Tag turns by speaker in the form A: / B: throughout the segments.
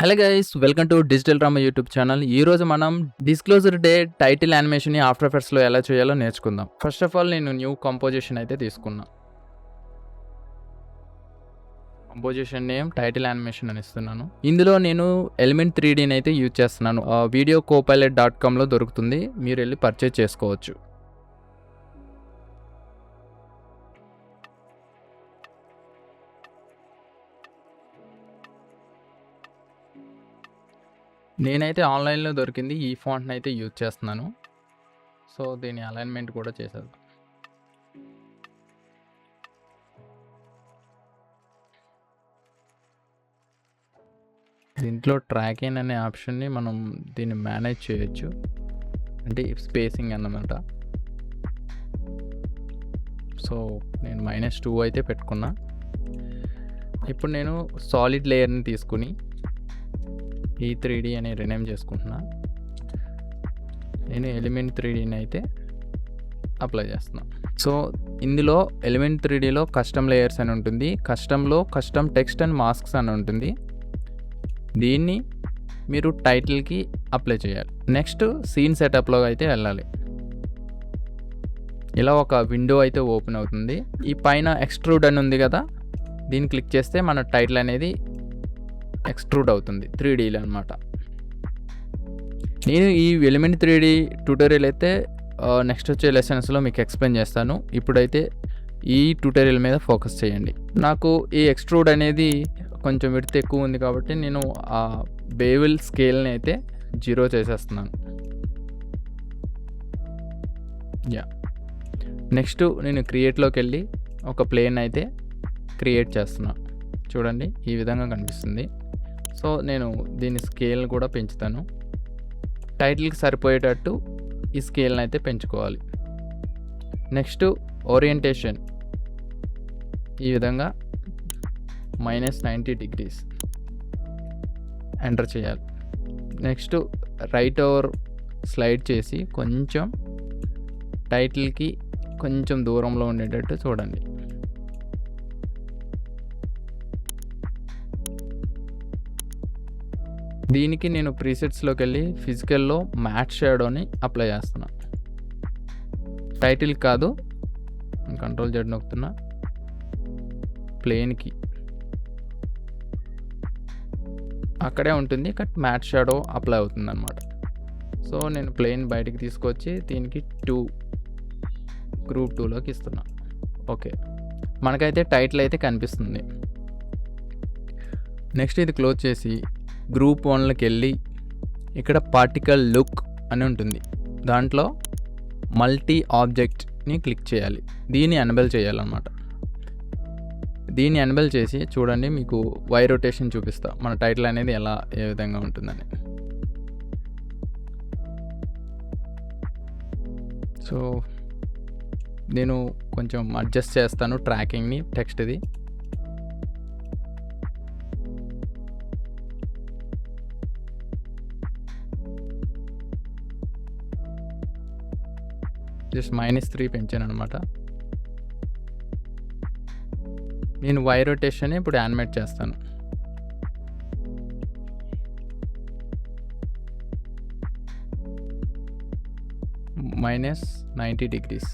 A: Hello guys, welcome to digital drama YouTube channel. ఈ రోజు మనం డిస్క్లోజర్ డే టైటిల్ యానిమేషన్ ని ఆఫ్టర్ ఎఫెక్ట్స్ లో ఎలా చేయాలో నేర్చుకుందాం. ఫస్ట్ ఆఫ్ ఆల్ నేను న్యూ కంపోజిషన్ అయితే తీసుకున్నా. కంపోజిషన్ నేమ్ టైటిల్ యానిమేషన్ అని ఇస్తున్నాను. ఇందులో నేను ఎలిమెంట్ 3Dని అయితే యూజ్ చేస్తున్నాను. videocopilot.com లో దొరుకుతుంది, మీరు వెళ్ళి పర్చేజ్ చేసుకోవచ్చు. నేనైతే ఆన్లైన్లో దొరికింది ఈ ఫాంట్ని అయితే యూజ్ చేస్తున్నాను. సో దీని అలైన్మెంట్ కూడా చేసేది. దీంట్లో ట్రాకింగ్ అనే ఆప్షన్ని మనం దీన్ని మేనేజ్ చేయొచ్చు, అంటే స్పేసింగ్ అన్నమాట. సో నేను -2 అయితే పెట్టుకున్నా. ఇప్పుడు నేను సాలిడ్ లేయర్ని తీసుకుని E3D అని రినేమ్ చేసుకుంటున్నా. నేను ఎలిమెంట్ 3Dని అయితే అప్లై చేస్తున్నా. సో ఇందులో ఎలిమెంట్ 3Dలో కస్టమ్ లేయర్స్ అని ఉంటుంది, కస్టమ్లో కస్టమ్ టెక్స్ట్ అండ్ మాస్క్స్ అని ఉంటుంది. దీన్ని మీరు టైటిల్కి అప్లై చేయాలి. నెక్స్ట్ సీన్ సెటప్లో అయితే వెళ్ళాలి. ఇలా ఒక విండో అయితే ఓపెన్ అవుతుంది. ఈ పైన ఎక్స్ట్రూడ్ అని ఉంది కదా, దీన్ని క్లిక్ చేస్తే మన టైటిల్ అనేది ఎక్స్ట్రూడ్ అవుతుంది 3Dలో అనమాట. నేను ఈ ఎలిమెంట్ 3D ట్యూటోరియల్ అయితే నెక్స్ట్ వచ్చే లెసన్స్లో మీకు ఎక్స్ప్లెయిన్ చేస్తాను. ఇప్పుడైతే ఈ ట్యూటోరియల్ మీద ఫోకస్ చేయండి. నాకు ఈ ఎక్స్ట్రూడ్ అనేది కొంచెం విడ్త్ ఎక్కువ ఉంది కాబట్టి నేను ఆ బేవిల్ స్కేల్ని అయితే 0 చేసేస్తున్నాను. నెక్స్ట్ నేను క్రియేట్లోకి వెళ్ళి ఒక ప్లేన్ అయితే క్రియేట్ చేస్తున్నాను. చూడండి, ఈ విధంగా కనిపిస్తుంది. సో నేను దీని స్కేల్ని కూడా పెంచుతాను. టైటిల్కి సరిపోయేటట్టు ఈ స్కేల్ని అయితే పెంచుకోవాలి. నెక్స్ట్ ఓరియంటేషన్ ఈ విధంగా -90 degrees ఎంటర్ చేయాలి. నెక్స్ట్ రైట్ ఓవర్ స్లైడ్ చేసి కొంచెం టైటిల్కి కొంచెం దూరంలో ఉండేటట్టు చూడండి. దీనికి నేను ప్రీసెట్స్లోకి వెళ్ళి ఫిజికల్లో మ్యాట్ షాడోని అప్లై చేస్తున్నా. టైటిల్ కాదు, Ctrl+Z నొక్కుతున్నా. ప్లేన్కి అక్కడే ఉంటుంది, కట్ మ్యాట్ షాడో అప్లై అవుతుంది అనమాట. సో నేను ప్లేన్ బయటికి తీసుకొచ్చి దీనికి గ్రూప్ 2లోకి ఇస్తున్నా. ఓకే, మనకైతే టైటిల్ అయితే కనిపిస్తుంది. నెక్స్ట్ ఇది క్లోజ్ చేసి గ్రూప్ 1లోకి వెళ్ళి ఇక్కడ పార్టికల్ లుక్ అని ఉంటుంది, దాంట్లో మల్టీ ఆబ్జెక్ట్ని క్లిక్ చేయాలి. దీన్ని ఎనేబుల్ చేయాలన్నమాట. దీన్ని ఎనేబుల్ చేసి చూడండి, మీకు వై రొటేషన్ చూపిస్తా, మన టైటిల్ అనేది ఏ విధంగా ఉంటుందని. సో నేను కొంచెం అడ్జస్ట్ చేస్తాను ట్రాకింగ్ని, టెక్స్ట్ది. జస్ట్ -3 పెంచాను అనమాట. నేను వై రొటేషన్ ఇప్పుడు యానిమేట్ చేస్తాను. -90 degrees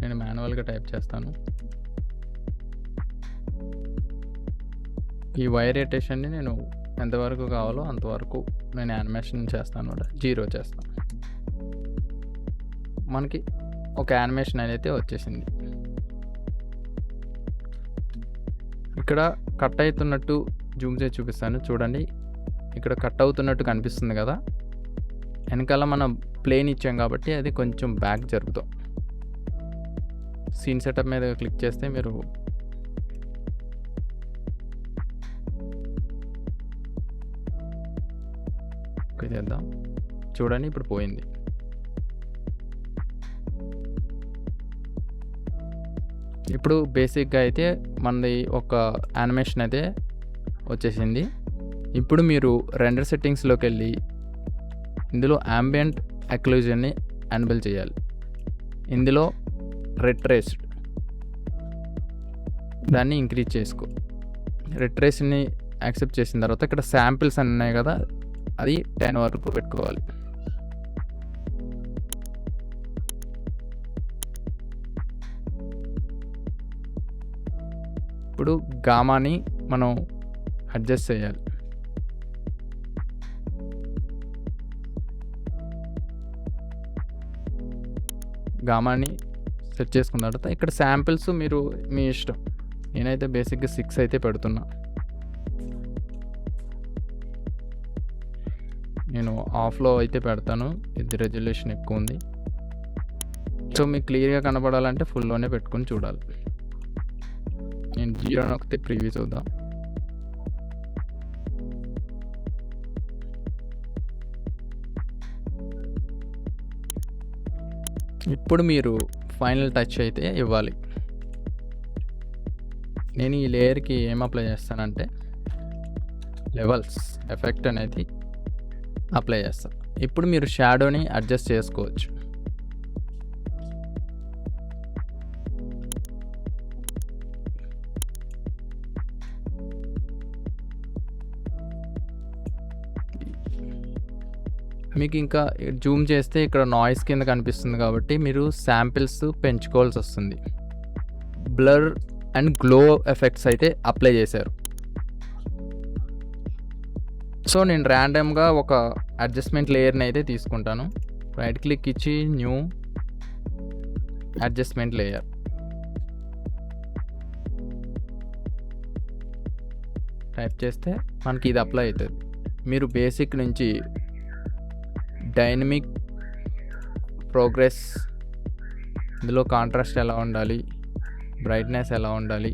A: నేను మాన్యువల్గా టైప్ చేస్తాను. ఈ వై రొటేషన్ని నేను ఎంతవరకు కావాలో అంతవరకు నేను యానిమేషన్ చేస్తాను, 0 చేస్తాను. మనకి ఒక యానిమేషన్ అనేది వచ్చేసింది. ఇక్కడ కట్ అవుతున్నట్టు జూమ్ చేసి చూపిస్తాను. చూడండి, ఇక్కడ కట్ అవుతున్నట్టు కనిపిస్తుంది కదా. వెనకాల మనం ప్లేన్ ఇచ్చాం కాబట్టి అది కొంచెం బ్యాక్ జరుపుతాం. సీన్ సెటప్ మీద క్లిక్ చేస్తే మీరు చేద్దాం. చూడండి, ఇప్పుడు పోయింది. ఇప్పుడు బేసిక్గా అయితే మనది ఒక యానిమేషన్ అయితే వచ్చేసింది. ఇప్పుడు మీరు రెండర్ సెట్టింగ్స్లోకి వెళ్ళి ఇందులో ambient occlusionని ఎనేబుల్ చేయాలి. ఇందులో రిట్రేస్డ్ దాన్ని ఇంక్రీజ్ చేసుకో. రిట్రేస్ని యాక్సెప్ట్ చేసిన తర్వాత ఇక్కడ శాంపిల్స్ అని ఉన్నాయి కదా, అది 10 వరకు పెట్టుకోవాలి. ఇప్పుడు గామాని మనం అడ్జస్ట్ చేయాలి. గామాని సెట్ చేసుకున్న తర్వాత ఇక్కడ శాంపిల్స్ మీరు మీ ఇష్టం. నేనైతే బేసిక్గా 6 అయితే పెడుతున్నా. నేను ఆఫ్లో అయితే పెడతాను, ఇది రెజల్యూషన్ ఎక్కువ ఉంది. సో మీకు క్లియర్గా కనపడాలంటే ఫుల్లోనే పెట్టుకొని చూడాలి. నేను 0 నొక్కితే ప్రీవ్యూ చూద్దాం. ఇప్పుడు మీరు ఫైనల్ టచ్ అయితే ఇవ్వాలి. నేను ఈ లేయర్కి ఏం అప్లై చేస్తానంటే లెవెల్స్ ఎఫెక్ట్ అనేది అప్లై చేస్తాను. ఇప్పుడు మీరు షాడోని అడ్జస్ట్ చేసుకోవచ్చు. మీకు ఇంకా జూమ్ చేస్తే ఇక్కడ నాయిస్ కింద కనిపిస్తుంది కాబట్టి మీరు శాంపిల్స్ పెంచుకోవాల్సి వస్తుంది. బ్లర్ అండ్ గ్లో ఎఫెక్ట్స్ అయితే అప్లై చేశారు. సో నేను ర్యాండమ్గా ఒక అడ్జస్ట్మెంట్ లేయర్ని అయితే తీసుకుంటాను. రైట్ క్లిక్ ఇచ్చి న్యూ అడ్జస్ట్మెంట్ లేయర్. టైప్ చేస్తే మనకి ఇది అప్లై అవుతుంది. మీరు బేసిక్ నుంచి డైనమిక్, ప్రోగ్రెస్, ఇందులో కాంట్రాస్ట్ ఎలా ఉండాలి, బ్రైట్నెస్ ఎలా ఉండాలి,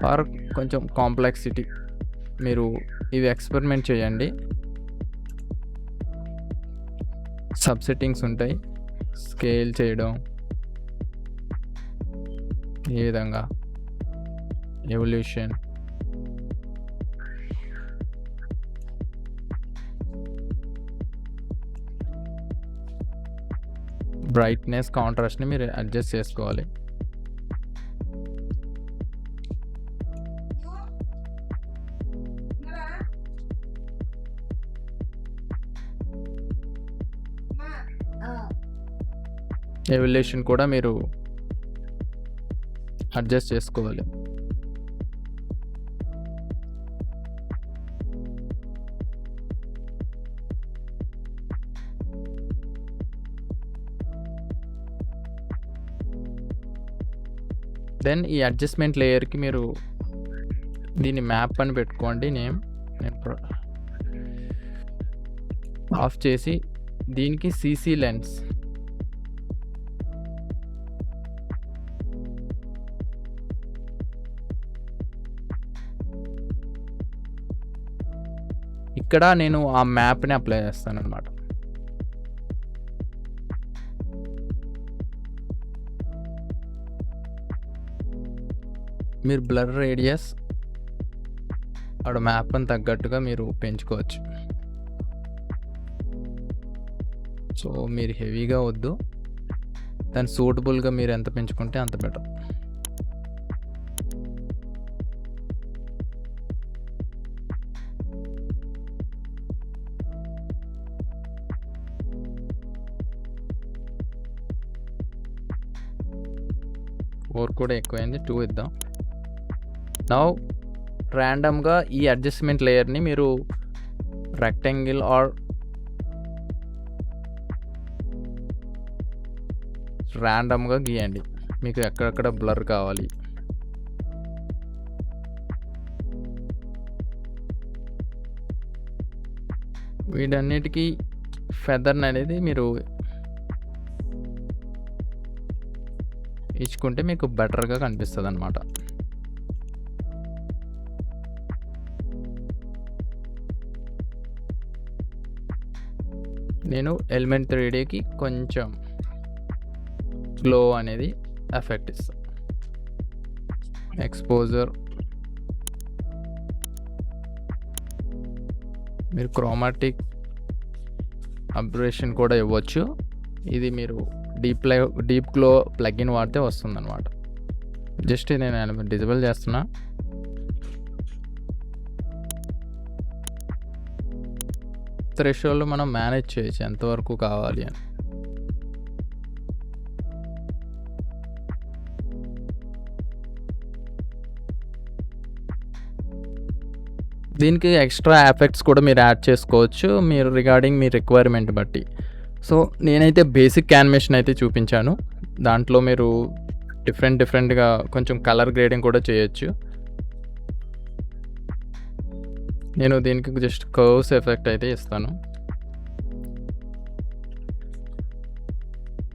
A: ఆర్ కొంచెం కాంప్లెక్సిటీ, మీరు ఇవి ఎక్స్పెరిమెంట్ చేయండి. సబ్ సెట్టింగ్స్ ఉంటాయి, స్కేల్ చేయడం, ఈ విధంగా ఎవల్యూషన్, బ్రైట్నెస్, కాంట్రాస్ట్ని మీరు అడ్జస్ట్ చేసుకోవాలి. ఎవల్యూషన్ కూడా మీరు అడ్జస్ట్ చేసుకోవాలి. దెన్ ఈ అడ్జస్ట్మెంట్ లేయర్కి మీరు దీన్ని మ్యాప్ అని పెట్టుకోండి. నేను ఆఫ్ చేసి దీనికి CC లెన్స్, ఇక్కడ నేను ఆ మ్యాప్ని అప్లై చేస్తాను అన్నమాట. మీరు బ్లర్ రేడియస్ అక్కడ మ్యాప్ అని తగ్గట్టుగా మీరు పెంచుకోవచ్చు. సో మీరు హెవీగా వద్దు, దాని సూటబుల్గా మీరు ఎంత పెంచుకుంటే అంత బెటర్. ఫోర్ కూడా ఎక్కువైంది, 2 ఇద్దాం. నౌ ర్యాండమ్గా ఈ అడ్జస్ట్మెంట్ లేయర్ని మీరు రెక్టాంగిల్ ఆర్ ర్యాండమ్గా గీయండి, మీకు ఎక్కడెక్కడ బ్లర్ కావాలి. వీటన్నిటికీ ఫెదర్ని అనేది మీరు ఇచ్చుకుంటే మీకు బెటర్గా కనిపిస్తుంది అన్నమాట. నేను ఎలిమెంట్ 3Dకి కొంచెం గ్లో అనేది ఎఫెక్ట్ ఇస్తాను. ఎక్స్పోజర్ మీరు క్రోమాటిక్ అబ్రేషన్ కూడా ఇవ్వచ్చు. ఇది మీరు డీప్ గ్లో ప్లగిన్ వాడితే వస్తుందన్నమాట. జస్ట్ నేను డిజేబుల్ చేస్తున్నా. థ్రెషోల్డ్ మనం మేనేజ్ చేయొచ్చు ఎంతవరకు కావాలి అని. దీనికి ఎక్స్ట్రా ఎఫెక్ట్స్ కూడా మీరు యాడ్ చేసుకోవచ్చు మీరు రిగార్డింగ్ మీ రిక్వైర్మెంట్ బట్టి. సో నేనైతే బేసిక్ యానిమేషన్ అయితే చూపించాను. దాంట్లో మీరు డిఫరెంట్గా కొంచెం కలర్ గ్రేడింగ్ కూడా చేయొచ్చు. నేను దీనికి జస్ట్ కర్వ్స్ ఎఫెక్ట్ అయితే ఇస్తాను.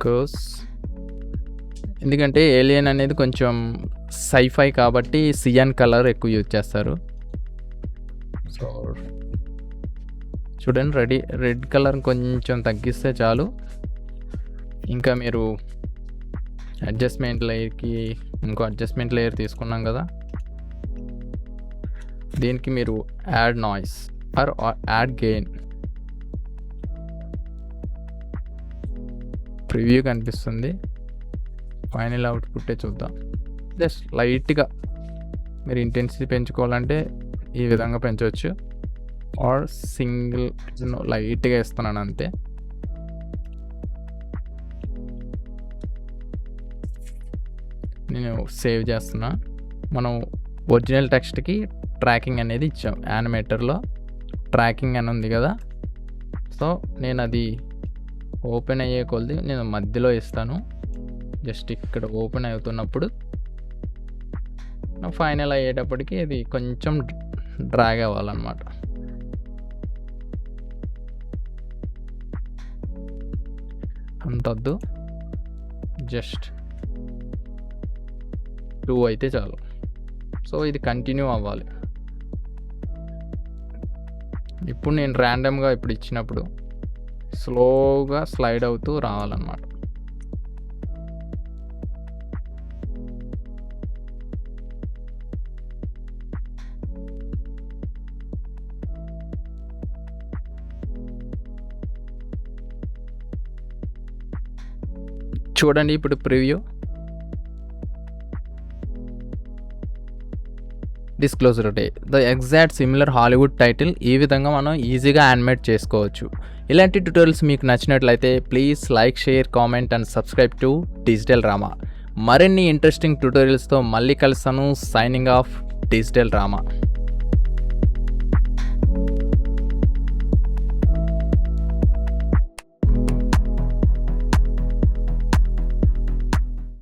A: కర్వ్స్ ఎందుకంటే ఏలియన్ అనేది కొంచెం సైఫై కాబట్టి సియాన్ కలర్ ఎక్కువ యూజ్ చేస్తారు. సో చూడండి రెడ్ కలర్ కొంచెం తగ్గిస్తే చాలు. ఇంకా మీరు అడ్జస్ట్మెంట్ లేయర్కి ఇంకో అడ్జస్ట్మెంట్ లేయర్ తీసుకున్నాం కదా, దీనికి మీరు add noise or add gain. Preview కనిపిస్తుంది. ఫైనల్ అవుట్పుట్టే చూద్దాం. జస్ట్ లైట్గా మీరు ఇంటెన్సిటీ పెంచుకోవాలంటే ఈ విధంగా పెంచవచ్చు. ఆర్ సింగిల్ లైట్గా ఇస్తున్నాను అంతే. నేను సేవ్ చేస్తున్నా. మనం ఒరిజినల్ టెక్స్ట్కి ట్రాకింగ్ అనేది ఇచ్చాం. యానిమేటర్లో ట్రాకింగ్ అని ఉంది కదా, సో నేను అది ఓపెన్ అయ్యే కొలది నేను మధ్యలో ఇస్తాను. జస్ట్ ఇక్కడ ఓపెన్ అవుతున్నప్పుడు ఫైనల్ అయ్యేటప్పటికి ఇది కొంచెం డ్రాగ్ అవ్వాలన్నమాట. అంతొద్దు, జస్ట్ 2 అయితే చాలు. సో ఇది కంటిన్యూ అవ్వాలి. ఇప్పుడు నేను ర్యాండమ్గా ఇప్పుడు ఇచ్చినప్పుడు స్లోగా స్లైడ్ అవుతూ రావాలన్నమాట. చూడండి ఇప్పుడు preview. Disclosure day the exact similar Hollywood title. ఈ విధంగా మనం ఈజీగా యానిమేట్ చేసుకోవచ్చు. ఇలాంటి ట్యూటోరియల్స్ మీకు నచ్చినట్లయితే please like, share, comment and subscribe to digital Rama. మరిన్ని ఇంట్రెస్టింగ్ ట్యూటోరియల్స్తో మళ్ళీ కలుస్తాను. Signing off, digital Rama.